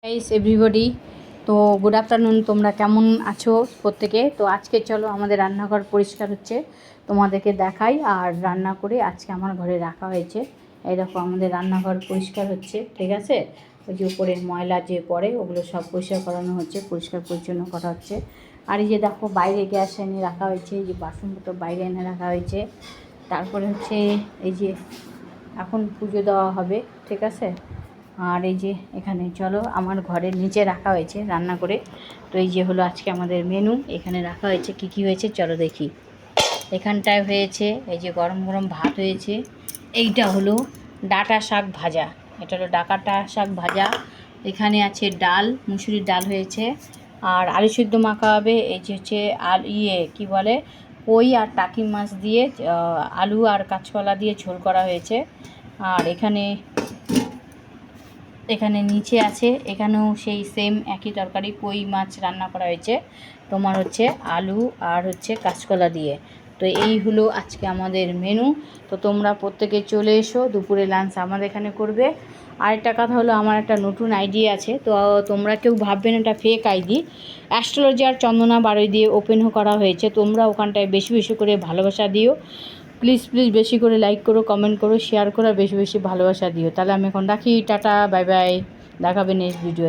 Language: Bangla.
গাইস এভরিবডি, তো গুড আফটারনুন। তোমরা কেমন আছো প্রত্যেকে? তো আজকে চলো আমাদের রান্নাঘর পরিষ্কার হচ্ছে, তোমাদেরকে দেখাই। আর রান্না করে আজকে আমার ঘরে রাখা হয়েছে। এই দেখো আমাদের রান্নাঘর পরিষ্কার হচ্ছে, ঠিক আছে। ওই যে উপরের ময়লা যে পড়ে ওগুলো সব পরিষ্কার করানো হচ্ছে, পরিষ্কার পরিচ্ছন্ন করা হচ্ছে। আর এই যে দেখো বাইরে গ্যাস এনে রাখা হয়েছে, এই যে বাসনপত্র বাইরে এনে রাখা হয়েছে। তারপরে হচ্ছে এই যে এখন পুজো দেওয়া হবে, ঠিক আছে। আর এই যে এখানে চলো আমার ঘরের নিচে রাখা হয়েছে রান্না করে। তো এই যে হলো আজকে আমাদের মেনু, এখানে রাখা হয়েছে কি কি হয়েছে চলো দেখি। এখানটায় হয়েছে এই যে গরম গরম ভাত হয়েছে, এইটা হলো ডাঁটা শাক ভাজা, এটা হলো ডাঁটা শাক ভাজা। এখানে আছে ডাল, মুসুরির ডাল হয়েছে। আর আলু সিদ্ধ মাখা হবে। এই যে হচ্ছে কি বলে, কই আর টাকি মাছ দিয়ে আলু আর কাঁচকলা দিয়ে ঝোল করা হয়েছে। আর এখানে নিচে আছে, এখানেও সেই সেম একই তরকারি, কই মাছ রান্না করা হয়েছে তোমার হচ্ছে আলু আর হচ্ছে কাঁচকলা দিয়ে। তো এই হলো আজকে আমাদের মেনু। তো তোমরা প্রত্যেকে চলে এসো, দুপুরে লাঞ্চ আমাদের এখানে করবে। আরেকটা কথা হলো, আমার একটা নতুন আইডি আছে, তো তোমরা কেউ ভাববেন এটা ফেক আইডি। অ্যাস্ট্রোলজার চন্দনা বাড়ি দিয়ে ওপেন করা হয়েছে। তোমরা ওখানটায় বেশি বেশি করে ভালোবাসা দিও, প্লিজ প্লিজ বেশি করে লাইক করো, কমেন্ট করো, শেয়ার করো, বেশি বেশি ভালোবাসা দিও। তাহলে আমি এখন রাখি, টাটা, বাই বাই, দেখাবে নেক্সট ভিডিও।